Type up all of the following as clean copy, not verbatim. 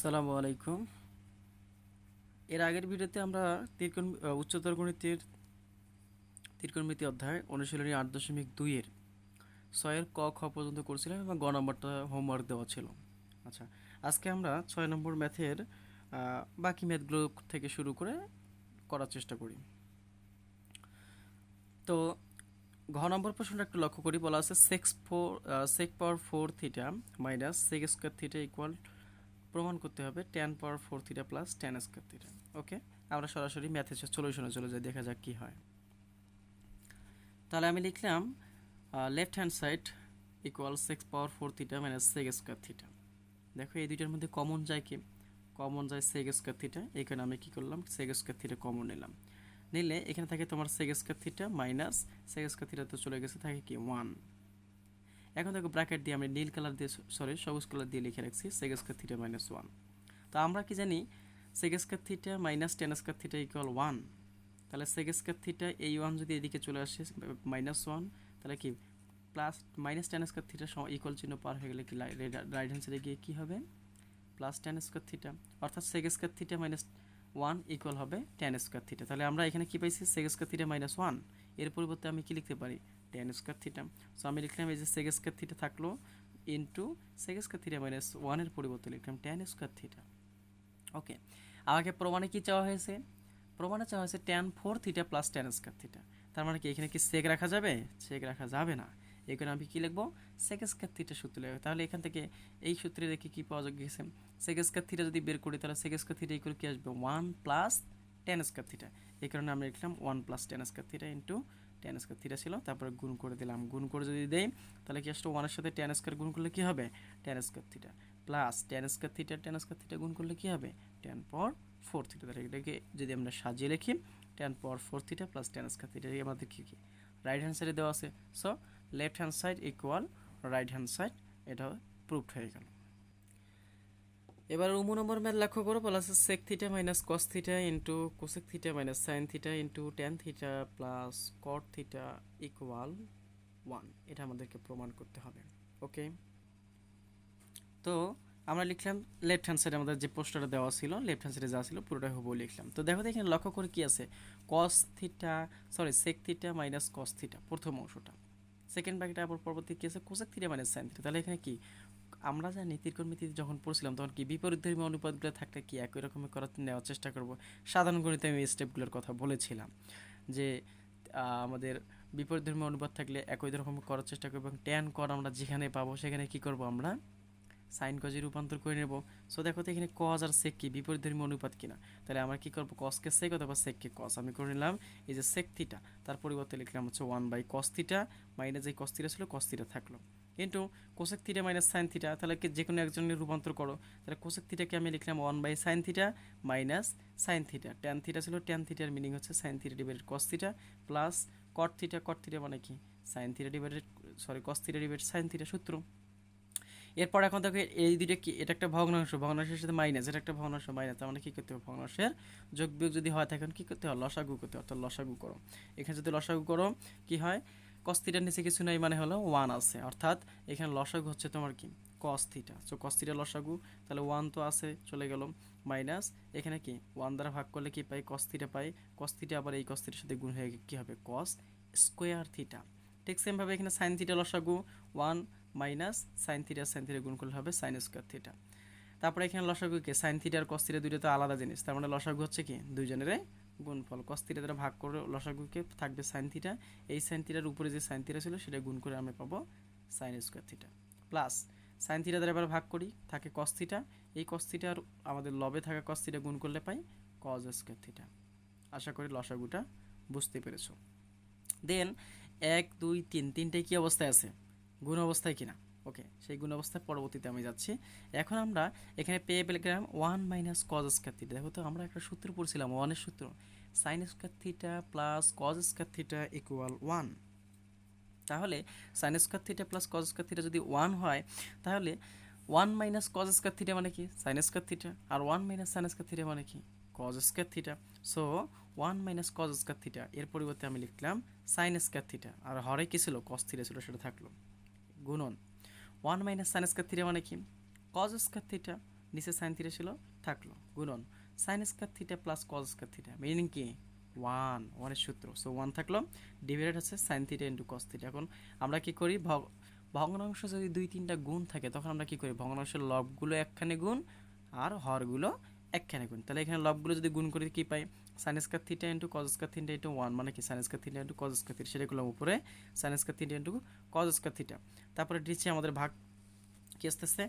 আসসালামু আলাইকুম। এর আগের ভিডিওতে আমরা উচ্চতর গণিতের ত্রিকোণমিতি অধ্যায় অনুশীলনী ৮.২ এর ৬ এর ক খ পর্যন্ত করছিলাম এবং গ নম্বরটা হোমওয়ার্ক দেওয়া ছিল। আচ্ছা, আজকে আমরা ৬ নম্বর ম্যাথের বাকি ম্যাথগুলো থেকে শুরু করে করার চেষ্টা করি। তো ঘ নম্বর প্রশ্নটা একটু লক্ষ্য করি। বলা আছে sec power 4 theta minus sec square theta equal প্রমাণ করতে হবে tan power 4 theta plus tan square theta. Okay, আমরা সরাসরি ম্যাথের সলিউশনে চলে যাই, দেখা যাক কি হয়। তাহলে আমি লিখলাম left hand side equal sec power 4 theta minus sec square theta. দেখো এই দুইটার মধ্যে কমন যায় কি? কমন যায় সেক স্কোয়ার থিটা। এখানে আমি কি করলাম, সেক স্কোয়ার থিটা কমন নিলাম। নিলে এখানে থাকে তোমার sec square theta minus sec square theta, তো চলে গেছে, থাকে কি 1। এখন দেখো ব্র্যাকেট দিয়ে আমি নীল কালার দিয়ে সবুজ কালার দিয়ে লিখে রাখছি সেক স্কোয়ার থিটা মাইনাস 1। তো আমরা কি জানি sec square theta minus tan square theta equal 1। তাহলে সেক স্কোয়ার থিটা এই 1 যদি এদিকে চলে আসে মাইনাস 1, তাহলে কি plus minus tan square theta equal চিহ্ন পার হয়ে গেলে কি রাইট হ্যান্ড সাইডে গিয়ে কী হবে, প্লাস টেন স্কোয়ার থিটা। অর্থাৎ sec square theta minus 1 equal হবে টেন স্কোয়ার থিটা। তাহলে আমরা এখানে কি পাইছি, সেক স্কোয়ার থিটা মাইনাস 1। এর পরিবর্তে আমি কি লিখতে পারি, টেন স্কোয়ার থিটা। সো আমি লিখলাম এই যে সেক স্কোয়ার থিটা থাকলো into sec square theta minus 1 এর পরিবর্তে লিখলাম টেন স্কোয়ার থিটা। ওকে, আমাকে প্রমাণে কি চাওয়া হয়েছে, প্রমাণে চাওয়া হয়েছে tan 4 theta plus tan square theta. তার মানে কি এখানে কি সেক রাখা যাবে, সেক রাখা যাবে না। এই কারণে আমি কি লিখবো, সেক স্কয়ার থিটা সূত্র লিখব। তাহলে এখান থেকে এই সূত্রে দেখে কি পাওয়া গেছে, সেক স্কয়ার থিটা যদি বের করি তাহলে সেক স্কয়ার থিটা ইকুয়াল কি আসবে, 1 প্লাস tan স্কয়ার থিটা। এই কারণে আমরা লিখলাম 1 plus tan square theta into tan square theta ছিল, তারপরে গুণ করে দিলাম। গুণ করে যদি দেই তাহলে কি আসলে 1 এর সাথে tan স্কয়ার গুণ করলে কি হবে, tan square theta plus tan square theta গুণ করলে কি হবে, tan পাওয়ার 4 থিটা। তাহলে এটাকে যদি আমরা সাজিয়ে লিখি tan power 4 theta plus tan square theta, আমাদের কি কি রাইট হ্যান্ড সাইডে দেওয়া আছে। So left hand side equal right hand side, এটা প্রুভড হয়ে গেল। এবার উমো নম্বর ম্যাথ লক্ষ্য করো। বলা আছে sec theta minus cos theta into cosec theta minus sine theta into tan theta plus cot theta equal 1। এটা আমাদেরকে প্রমাণ করতে হবে। ওকে, তো আমরা লিখলাম লেফট হ্যান্ড সাইডে আমাদের যে পোস্টারটা দেওয়া ছিল, লেফট হ্যান্ড সাইডে যা ছিল পুরোটাই হুবহু লিখলাম। তো দেখো এখানে লক্ষ্য করে কি আছে, cos theta sec theta minus cos theta প্রথম অংশটা, সেকেন্ড ব্র্যাকেটে আবার পরবর্তী কি আছে cosec theta minus sine theta. তাহলে এখানে কি আমরা জানি ত্রিকোণমিতিতে যখন পড়ছিলাম তখন কি বিপরীতধর্মী অনুপাতগুলো থাকলে কি একই রকমের নেওয়ার চেষ্টা করব। সাধারণ গণিতে আমি এই স্টেপগুলোর কথা বলেছিলাম যে আমাদের বিপরীতধর্মী অনুপাত থাকলে একই রকম করার চেষ্টা করব, এবং ট্যান কর আমরা যেখানে পাবো সেখানে কি করব, আমরা সাইন কজে রূপান্তর করে নেব। সো দেখো তো এখানে কজ আর সেক কি বিপরীতধর্মী অনুপাত কিনা, তাহলে আমরা কি করব, কসকে সেক অথবা সেককে কস। আমি করে নিলাম এই যে সেক থিটা, তার পরিবর্তে লিখলাম হচ্ছে 1 বাই কস থিটা, মাইনাস যে কস থিটা ছিল কস থিটা থাকলো, কিন্তু cosec theta minus sine theta. তাহলে যে কোনো একজনের রূপান্তর করো। তাহলে কোসেক থিটাকে আমি লিখলাম 1 by sine theta minus sine theta. Tan theta ছিল, ট্যান থিটার মিনিং হচ্ছে sine theta divided cos theta plus cot theta মানে কি sine theta divided cos theta divided sine theta সূত্র। এরপর এখন দেখো এই দুইটা কি, এটা একটা ভগ্নাংশ, ভগ্নাংশের সাথে মাইনাস, এটা একটা ভগ্নাংশ মাইনাস, তার মানে কি করতে হবে, ভগ্নাংশের যোগ বিয়োগ যদি হয় তখন কি করতে হয়, লসাগু করতে হয়, অর্থাৎ লসাগু করো। এখানে যদি লসাগু করো কি হয়, কস থিটার নিচে কিছু নাই মানে হলো 1 আছে, অর্থাৎ এখানে লসাগু হচ্ছে তোমার কি cos theta. So cos theta লসাগু, তাহলে 1 তো আছে চলে গেল, মাইনাস এখানে কি 1 দ্বারা ভাগ করলে কি পাই, কস থিটা পাই। কস থিটা আবার এই কস থিটার সাথে গুণ হয়ে কি হবে, কস স্কোয়ার থিটা। ঠিক সেমভাবে এখানে সাইন থিটা লসাগু 1 মাইনাস সাইন থিটা গুণ করলে হবে সাইন স্কোয়ার থিটা। তারপরে এখানে লসাগুকে সাইন থিটা আর কস থিটা দুইটা তো আলাদা জিনিস, তার মানে লসাগু হচ্ছে কি দুইজনের গুণফল। কস থিটা দ্বারা ভাগ করে লসাগুকে থাকবে সাইন থিটা, এই সাইন থিটার উপরে যে সাইন থিটা ছিল সেটা গুণ করে আমরা পাবো sine square theta plus sine theta দ্বারা এবার ভাগ করি, থাকে কস থিটা, এই কস থিটা আর আমাদের লবে থাকা কস থিটা গুণ করলে পাই কজ স্কোয়ার থিটা। আশা করি লসাগুটা বুঝতে পেরেছো। দেন 1 2 3 তিনটাই কি অবস্থায় আছে, গুণ অবস্থায় কিনা। ওকে, সেই গুণ অবস্থায় পরবর্তীতে আমি যাচ্ছি। এখন আমরা এখানে পেয়ে পেলাম 1 মাইনাস কজ স্কয়ার থিটা। দেখো তো আমরা একটা সূত্র পড়ছিলাম 1 এর সূত্র, sign square theta plus cos square theta equal 1। তাহলে sign square theta plus cos square theta যদি 1 হয়, তাহলে 1 মাইনাস কজ স্কয়ার থিটা মানে কি সাইন স্কয়ার থিটা, আর 1 মাইনাস সাইন স্কয়ার থিটা মানে কি cos square theta. So 1 minus cause square theta, এর পরিবর্তে আমি লিখলাম সাইন স্কয়ার থিটা, আর হরে কি ছিল কস থিটা ছিল সেটা থাকলো, গুণন 1 মাইনাস সাইন স্কয়ার থিটা মানে কি কজ স্কয়ার থিটা নিচে সাইন থিটা ছিল থাকলো গুণন sign square theta plus cos square theta meaning কি ওয়ানের সূত্র, সো 1 থাকলো ডিভাইডেড হচ্ছে sine theta into cos theta. এখন আমরা কি করি ভগ্নাংশ যদি 2-3টা গুণ থাকে তখন আমরা কি করি ভগ্নাংশের লবগুলো একখানে গুণ আর হরগুলো একখানে গুণ। তাহলে এখানে লবগুলো যদি গুণ করি কি পাই sine square theta into cos square theta into 1 মানে কি sine square theta into cos square theta, সেটা করলাম উপরে sine square theta into cos square theta. তারপরে নিচে আমাদের ভাগ কি আসতেছে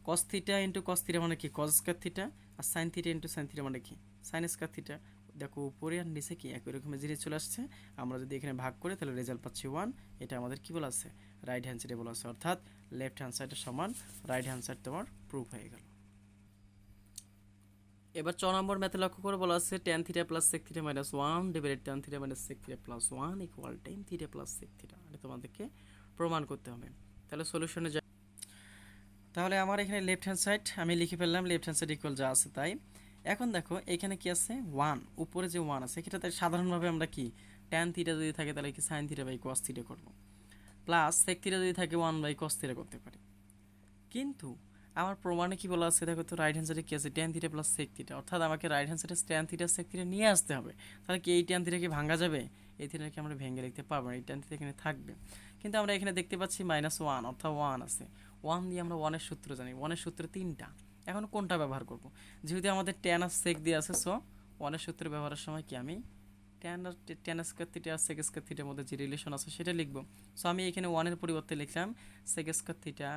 cos theta into cos theta মানে কি কজ স্কয়ার থিটা, আর sine theta into sine theta মানে কি সাইন স্কয়ার থিটা। দেখো উপরে আর নিচে কি একই রকমের জিনিস চলে আসছে। আমরা যদি এখানে ভাগ করি তাহলে রেজাল্ট পাচ্ছি 1। এটা আমাদের কি বলা আছে রাইট হ্যান্ড সাইডে বলা আছে, অর্থাৎ লেফট হ্যান্ড সাইডের সমান রাইট হ্যান্ড সাইড তোমার প্রুফ হয়ে গেল। এবার 6 নম্বর ম্যাথে লক্ষ্য করে বলা আছে tan theta plus sec theta minus 1 divided tan theta minus sec theta plus 1 equal tan theta plus sec theta. এটা তোমাদেরকে প্রমাণ করতে হবে। তাহলে সলিউশনে যাই। তাহলে আমার এখানে লেফট হ্যান্ড সাইড আমি লিখে ফেললাম লেফট হ্যান্ড সাইড ইকুয়াল যা আছে তাই। এখন দেখো এখানে কি আছে 1, উপরে যে 1 আছে এটা তাই সাধারণভাবে আমরা কি tan থিটা যদি থাকে তাহলে কি sin theta by cos theta করব, প্লাস sec থিটা যদি থাকে 1 বাই cos থিটা করতে পারি। কিন্তু আমার প্রমাণে কি বলা আছে দেখো তো রাইট হ্যান্ড সাইডে কি আছে tan theta plus sec theta, অর্থাৎ আমাকে রাইট হ্যান্ড সাইডে tan থিটা sec থিটা নিয়ে আসতে হবে। তাহলে কি এই tan থিটা কি ভাঙা যাবে? এই থিটাকে আমরা ভেঙে লিখতে পারবো না, এই tan থিটা এখানে থাকবে। কিন্তু আমরা এখানে দেখতে পাচ্ছি -1 অর্থাৎ 1 আছে, 1 দিয়ে আমরা 1 এর সূত্র জানি, 1 এর সূত্র 3টা। এখন কোনটা ব্যবহার করব? যেহেতু আমাদের tan আর sec দিয়ে আছে, সো 1 এর সূত্র ব্যবহারের সময় কি আমি tan স্কয়ার থিটা আর sec স্কয়ার থিটার মধ্যে যে রিলেশন আছে সেটা লিখব। সো আমি এখানে 1 এর পরিবর্তে লিখলাম sec square theta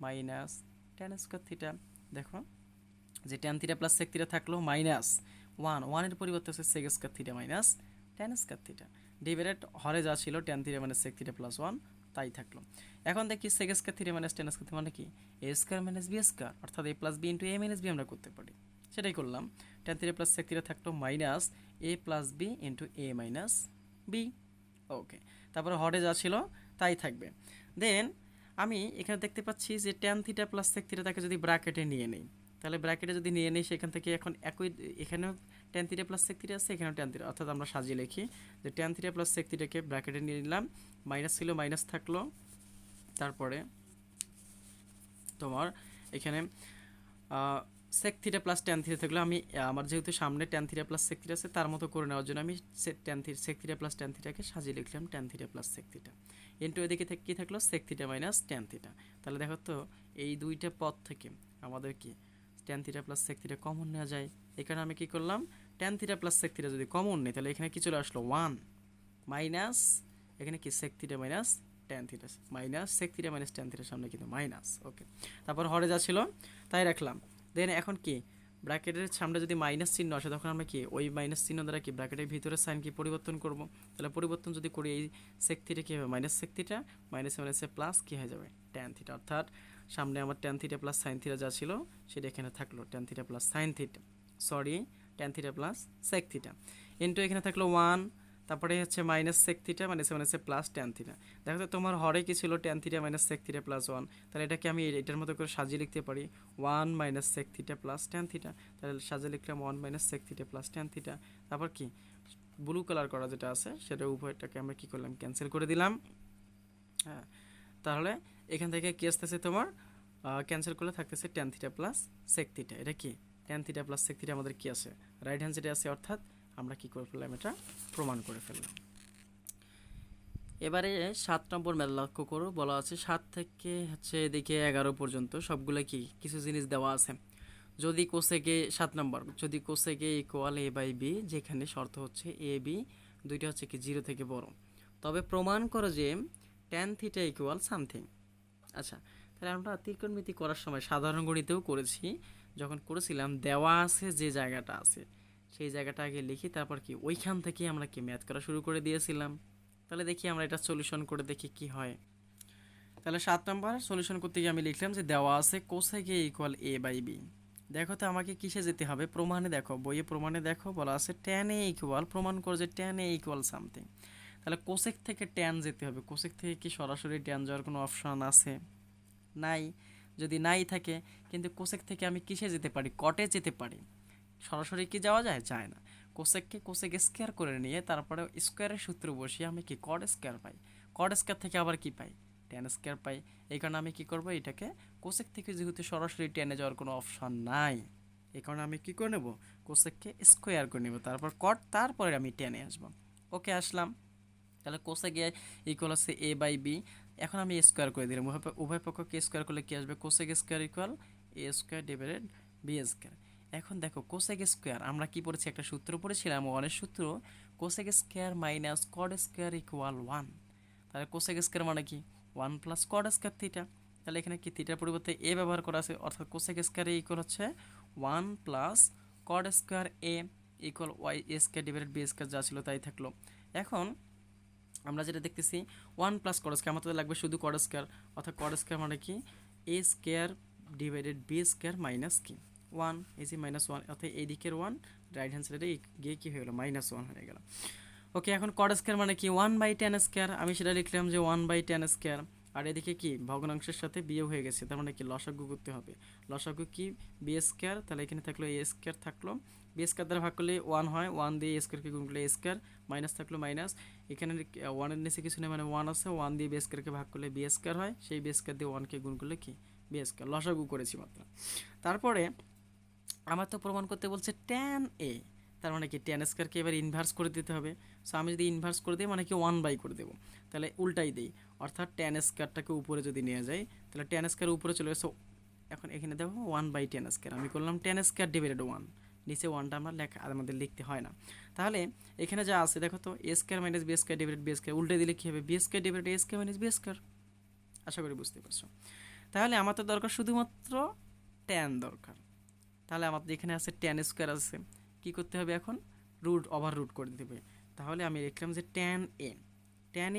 minus tan square theta. দেখো যে tan theta plus sec theta থাকলো -1 এর পরিবর্তে হচ্ছে sec square theta minus tan square theta divided হরে যা ছিল tan theta minus sec theta plus 1 তাই থাকলো। এখন দেখি sec square theta minus tan square theta মানে কি a square minus b square, অর্থাৎ a plus b into a minus b আমরা করতে পারি, সেটাই করলাম। tan theta plus sec theta থাকলো minus a plus b into a minus b। Okay, তারপরে হরে যা ছিল তাই থাকবে। দেন আমি এখানে দেখতে পাচ্ছি যে tan থিটা প্লাস sec থিটাটাকে যদি ব্র্যাকেটে নিয়ে নেই, তাহলে ব্র্যাকেটে যদি নিয়ে নেই সেখান থেকে এখন একই এখানেও tan theta plus sec theta আছে, এখানেও tan থিটা, অর্থাৎ আমরা সাজিয়ে লিখি যে tan থিটা প্লাস sec থিটাকে ব্র্যাকেটে নিয়ে নিলাম, মাইনাস ছিল মাইনাস থাকলো, তারপরে তোমার এখানে sec theta plus tan theta থাকলো। আমি আমার যেহেতু সামনে tan theta plus sec theta আছে তার মতো করে নেওয়ার জন্য আমি sec থিটা প্লাস tan থিটাকে সাজিয়ে লিখলাম tan theta plus sec theta into এদিকে থেকে কি থাকলো sec theta minus tan theta. তাহলে দেখো তো এই দুইটা পদ থেকে আমাদের কি tan theta plus sec theta common নেওয়া যায়। এখানে আমি কি করলাম tan theta plus sec theta যদি কমন নেই তাহলে এখানে কি চলে আসলো 1 মাইনাস এখানে কি sec theta minus tan theta minus sec theta minus tan থিটার সামনে কিন্তু মাইনাস। ওকে, তারপর হরে যা ছিল তাই রাখলাম। দেন এখন কি ব্র্যাকেটের সামনে যদি মাইনাস চিহ্ন আসে তখন আমরা কি ওই মাইনাস চিহ্ন দ্বারা কি ব্র্যাকেটের ভিতরে সাইন কি পরিবর্তন করব। তাহলে পরিবর্তন যদি করি এই sec থিটা কি হবে মাইনাস sec থিটা মাইনাস মাইনাসে প্লাস কি হয়ে যাবে tan থিটা, অর্থাৎ সামনে আমার tan theta plus sin theta যা ছিল সেটা এখানে থাকলো tan theta plus sin theta tan theta plus sec theta into এখানে থাকলো 1, তারপরে হচ্ছে মাইনাস sec থিটা মাইনাসে মাইনাসে প্লাস tan থিটা। দেখো তো তোমার হরে কি ছিল tan theta minus sec theta plus 1, তাহলে এটাকে আমি এটার মতো করে সাজিয়ে লিখতে পারি 1 minus sec theta plus tan theta. তাহলে সাজিয়ে লিখলাম 1 minus sec theta plus tan theta. তারপর কি ব্লু কালার করা যেটা আছে সেটা উভয়টাকে আমরা কি করলাম ক্যান্সেল করে দিলাম। হ্যাঁ, তাহলে এখান থেকে কি আসতেছে তোমার ক্যান্সেল করলে থাকতেছে tan theta plus sec theta. এটা কি tan theta plus sec theta আমাদের কি আছে রাইট হ্যান্ড সাইডে আছে, অর্থাৎ আমরা কি করে ফেললাম এটা প্রমাণ করে ফেললাম। এবারে 7 নম্বর ম্যাথ লক্ষ্য করো, বলা আছে 7 থেকে হচ্ছে এদিকে 11 পর্যন্ত সবগুলো কি কিছু জিনিস দেওয়া আছে। যদি কোসেকে 7 নম্বর যদি কোসেকে ইকুয়াল a বাই b, যেখানে শর্ত হচ্ছে a b দুইটা হচ্ছে কি 0 থেকে বড়, তবে প্রমাণ করো যে tan থিটা ইকুয়াল সামথিং। আচ্ছা, তাহলে আমরা ত্রিকোণমিতি করার সময় সাধারণ গণিতেও করেছি, যখন করেছিলাম দেওয়া আছে যে জায়গাটা আছে সেই জায়গাটা আগে লিখি, তারপর কি ওইখান থেকে আমরা কি ম্যাথ করা শুরু করে দিয়েছিলাম। তাহলে দেখি আমরা এটা সলিউশন করে দেখি কি হয়। তাহলে 7 নম্বর সলিউশন করতে গিয়ে আমি লিখলাম যে দেওয়া আছে cosec A equal a by b। দেখো তো আমাকে কিসে যেতে হবে, প্রমাণে দেখো, বইয়ে প্রমাণে দেখো বলা আছে tan a ইকুয়াল, প্রমাণ করো যে tan a ইকুয়াল সামথিং। তাহলে কোসেক থেকে tan যেতে হবে, কোসেক থেকে কি সরাসরি tan যাওয়ার কোনো অপশন আছে? নাই। যদি নাই থাকে, কিন্তু কোসেক থেকে আমি কিসে যেতে পারি, কটে যেতে পারি, সরাসরি কি যাওয়া যায়? যায় না। কোসেককে কোসেক স্কয়ার করে নিয়ে তারপরে স্কয়ারের সূত্র বসিয়ে আমি কি কট স্কয়ার পাই, কট স্কয়ার থেকে আবার কি পাই ট্যান স্কোয়ার পাই। এই কারণে আমি কি করব, এটাকে কোসেক থেকে যেহেতু সরাসরি টেনে যাওয়ার কোনো অপশন নাই, এই কারণে আমি কি করে নেব, কোসেককে স্কোয়ার করে নেব, তারপর কট, তারপরে আমি টেনে আসব। ওকে, আসলাম। তাহলে কোসেক এ ইকুয়াল আছে এ বাই বি। এখন আমি স্কোয়ার করে দিলাম, উভয় পক্ষকে স্কোয়ার করলে কি আসবে, কোসেক স্কোয়ার ইকুয়াল এ স্কোয়ার ডিভাইডেড বি স্কোয়ার। এখন দেখো কোসেক স্কোয়ার আমরা কি পড়েছি, একটা সূত্র পড়েছিলাম, ওয়ানের সূত্র, cosec square minus cot square equal 1। তাহলে কোসেক স্কোয়ার মানে কি 1 প্লাস কট স্কোয়ার থিটা। তাহলে এখানে কি থিটার পরিবর্তে এ ব্যবহার করা আছে, অর্থাৎ কোসেক স্কোয়ার ইকুয়াল হচ্ছে 1 plus cot square a equal y square divided b square, যা ছিল তাই থাকলো। এখন আমরা যেটা দেখতেছি 1 প্লাস কট স্কোয়ার, আমাদের লাগবে শুধু কট স্কোয়ার, অর্থাৎ কট স্কোয়ার মানে কি a square divided b square minus কি 1, এই যে -1, অর্থাৎ এই দিকের 1 রাইট হ্যান্ড সাইডে গিয়ে কি হয়ে গেল, -1 হয়ে গেল। ওকে, এখন কট স্কোয়ার মানে কি 1/tan স্কোয়ার, আমি সেটা লিখলাম যে 1/tan স্কোয়ার। আর এদিকে কি ভগ্নাংশের সাথে বিয়োগ হয়ে গেছে, তার মানে কি লসাগু করতে হবে। লসাগু কি বি স্কোয়ার, তাহলে এখানে থাকলো এ স্কোয়ার, থাকলো বি স্কোয়ার দ্বারা ভাগ করলে 1 হয়, 1 দিয়ে এ স্কোয়ারকে গুণ করলে এ স্কোয়ার, মাইনাস থাকলো মাইনাস, এখানে 1-এর নিচে কিছু নেই, মানে 1 আছে, 1 দিয়ে বি স্কোয়ারকে ভাগ করলে বি স্কোয়ার হয়, সেই বি স্কোয়ার দিয়ে 1কে গুণ করলে কি বি স্কোয়ার, লসাগু করেছি মাত্র। তারপরে আমার তো প্রমাণ করতে বলছে ট্যান এ, তার মানে কি ট্যান স্কোয়ারকে এবার ইনভার্স করে দিতে হবে। সো আমি যদি ইনভার্স করে দিই মানে কি 1/, করে দেবো, তাহলে উল্টাই দিই, অর্থাৎ ট্যান স্কোয়ারটাকে উপরে যদি নিয়ে যাই, তাহলে ট্যান স্কোয়ার উপরে চলে গেছে। এখন এখানে দেখো 1/tan স্কোয়ার, আমি করলাম ট্যান স্কোয়ার ডিভাইডেড 1, নিচে 1টা আমরা আমাদের লিখতে হয় না। তাহলে এখানে যা আছে দেখো তো, a square minus B square divided b square, উল্টে দিলে কী হবে, b square divided a square minus B square. আশা করি বুঝতে পারছো। তাহলে আমার তো দরকার শুধুমাত্র ট্যান দরকার। তাহলে আমাদের এখানে আছে ট্যান স্কোয়ার আছে, কি করতে হবে এখন, রুট ওভার রুট করে দিতে হবে। তাহলে আমি লিখলাম যে ট্যান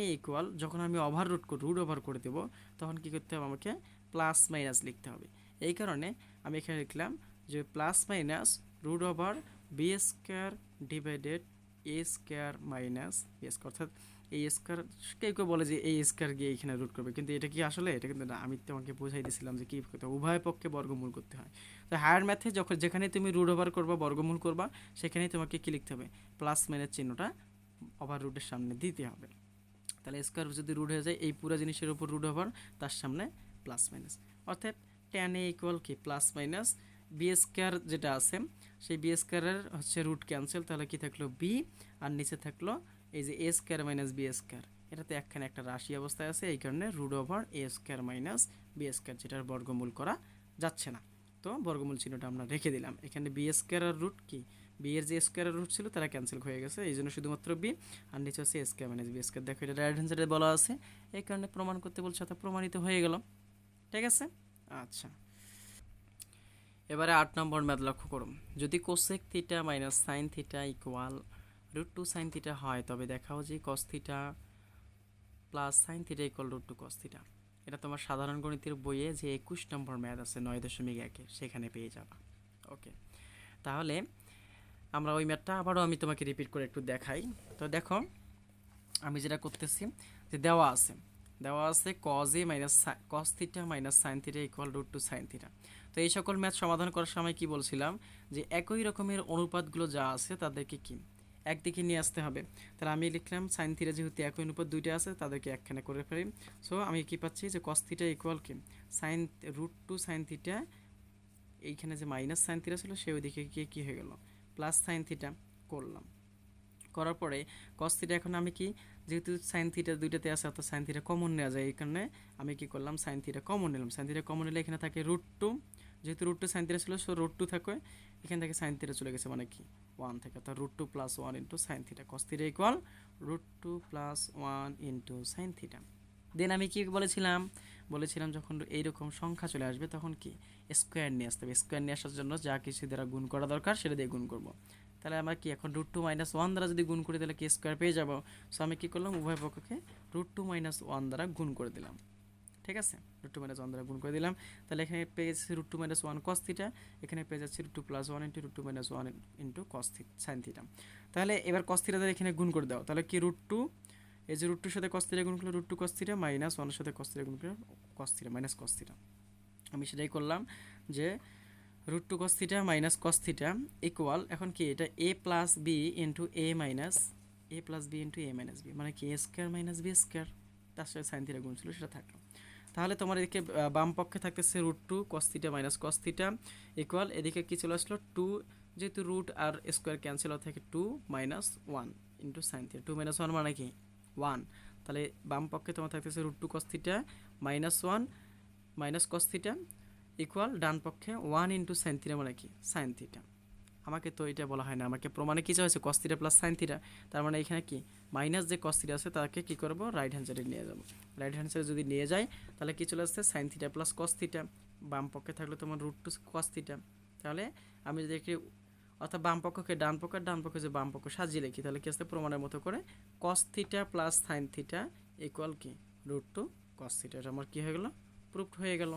এ ইকুয়াল, যখন আমি রুট ওভার করে দেবো, তখন কি করতে হবে, আমাকে প্লাস মাইনাস লিখতে হবে। এই কারণে আমি এখানে লিখলাম যে plus minus root over b square divided a square minus B square, অর্থাৎ এই স্কোয়ার, কেউ কেউ বলে যে এই স্কোয়ার গিয়ে এখানে রুট করবে, কিন্তু এটা কি আসলে, এটা কিন্তু না, আমি তোমাকে বোঝাই দিয়েছিলাম যে কী করতে হয়, উভয় পক্ষে বর্গমূল করতে হয়। তো হায়ার ম্যাথে যখন যেখানে তুমি রুট ওভার করবা, বর্গমূল করবা, সেখানেই তোমাকে কী লিখতে হবে, প্লাস মাইনাস চিহ্নটা ওভার রুটের সামনে দিতে হবে। তাহলে স্কোয়ার যদি রুট হয়ে যায়, এই পুরো জিনিসের উপর রুট ওভার, তার সামনে প্লাস মাইনাস, অর্থাৎ ট্যান এ ইকুয়াল কি প্লাস মাইনাস বি স্কোয়ার যেটা আছে, সেই বি স্কোয়ারের হচ্ছে রুট ক্যান্সেল, তাহলে কি থাকলো বি, আর নিচে থাকলো এই যে এ স্কোয়ার মাইনাস বি স্কোয়ার, এটাতে একখানে একটা রাশি অবস্থায় আছে, এই কারণে root over a square minus B square, যেটার বর্গমূল করা যাচ্ছে না, তো বর্গমূল চিহ্নটা আমরা রেখে দিলাম। এখানে বি স্কোয়ার আর রুট কি, বি এর যে স্কোয়ারের রুট ছিল তারা ক্যান্সেল হয়ে গেছে, এই জন্য শুধুমাত্র বি, আর নিচে হচ্ছে স্কোয়ার মাইনাস বি স্কোয়ার। দেখো এটা রাইট হ্যান্ড সাইডে বলা আছে, এই কারণে প্রমাণ করতে বলছে, অর্থাৎ প্রমাণিত হয়ে গেল। ঠিক আছে, আচ্ছা। এবারে 8 নম্বর ম্যাথ লক্ষ্য করুন, যদি cosec theta minus sine theta equal √2 sine theta হয়, তবে দেখাও যে কস theta plus sine theta equal √2 cos theta. এটা তোমার সাধারণ গণিতের বইয়ে যে 21 নম্বর ম্যাথ আছে 9.1, সেখানে পেয়ে যাবা। ওকে, তাহলে আমরা ওই ম্যাথটা আবারও আমি তোমাকে রিপিট করে একটু দেখাই। তো দেখো আমি যেটা করতেছি, যে দেওয়া আছে কজ এ minus cos theta minus sine theta equal √2 sine theta. তো এই সকল ম্যাথ সমাধান করার সময় কি বলছিলাম, যে একই রকমের অনুপাতগুলো যা আছে তাদেরকে কি একদিকে নিয়ে আসতে হবে। তাহলে আমি লিখলাম সাইন থিটা, যেহেতু একই অনুপাত দুইটা আছে, তাদেরকে একখানে করে ফেলি। সো আমি কি পাচ্ছি, যে কস থিটা ইকুয়াল কি সাইন √2 সাইন থিটা, এইখানে যে মাইনাস সাইন থিটা ছিল সে ওইদিকে গিয়ে কী হয়ে গেল, প্লাস সাইন থিটা করলাম। করার পরে কস থিটা, এখন আমি কি, যেহেতু সাইন থিটা দুইটাতে আছে, অর্থাৎ সাইন থিটা কমন নেওয়া যায়, এই কারণে আমি কি করলাম, সাইন থিটা কমন নিলাম। সাইন থিটা কমন নিলে এখানে থাকে √2, যেহেতু √2 সাইন থিটা ছিল, সো √2 থাকে, এখান থেকে সাইন থিটা চলে গেছে, মানে কি 1 থেকে, অর্থাৎ √2 + 1 into sine theta, cos theta equal √2 + 1 into sine theta. Then আমি কি বলেছিলাম যখন এইরকম সংখ্যা চলে আসবে, তখন কি স্কোয়ার নিয়ে আসতে হবে। স্কোয়ার নিয়ে আসার জন্য যা কিছু দ্বারা গুণ করা দরকার সেটা দিয়ে গুণ করব। তাহলে আমরা কি এখন √2 - 1 দ্বারা যদি গুণ করি, তাহলে কি স্কোয়ার পেয়ে যাব। সো আমি কি করলাম, উভয় পক্ষকে √2 - 1 দ্বারা গুণ করে দিলাম। ঠিক আছে, √2 - 1 দ্বারা গুণ করে দিলাম। তাহলে এখানে পেয়ে যাচ্ছি √2 - 1 cos থিটা, এখানে পেয়ে যাচ্ছি √2 + 1 into √2 - 1 into cos sign theta. তাহলে এবার cos থিটা দ্বারা এখানে গুণ করে দাও, তাহলে কি √2, এই যে √2 সাথে cos থিটা গুণ করলে √2 cos থিটা, মাইনাস 1 এর সাথে cos থিটা গুণ করলে cos theta minus cos theta. আমি সেটাই করলাম, যে √2 cos theta minus cos theta equal, এখন কি এটা a plus B into a minus a plus B into a minus B, মানে কি a square minus B square. তার সাথে সাইন থিটা গুণ ছিল সেটা থাকলো। তাহলে তোমার এদিকে বাম পক্ষে থাকতেছে √2 cos theta minus cos theta equal এদিকে কি চলে আসলো 2, যেহেতু রুট আর স্কোয়ার ক্যান্সেল হতে থাকে 2 minus 1 into sine theta. 2 minus 1 মানে কি 1। তাহলে বাম পক্ষে তোমার থাকতেছে √2 cos theta minus 1 minus cos theta equal ডান পক্ষে 1 ইন্টু সাইন থিটা মানে কি সাইন থিটা। আমাকে তো এটা বলা হয় না, আমাকে প্রমাণে কি চাইছে cos theta plus sine theta, তার মানে এখানে কি মাইনাস যে cos থিটা আছে তাকে কি করব রাইট হ্যান্ড সাইডে নিয়ে যাব। রাইট হ্যান্ড সাইডে যদি নিয়ে যাই তাহলে কি চলে আসছে sine theta plus cos theta, বাম পক্ষে থাকলে তোমার √2 cos থিটা। তাহলে আমি যদি একটি অর্থাৎ বাম পক্ষকে ডান পক্ষ আর ডান পক্ষে যে বাম পক্ষ সাজিয়ে লিখি তাহলে কি আসছে প্রমাণের মতো করে cos theta plus sine theta equal কি √2 cos থিটা। এটা আমার কি হয়ে গেল প্রুফড হয়ে গেল।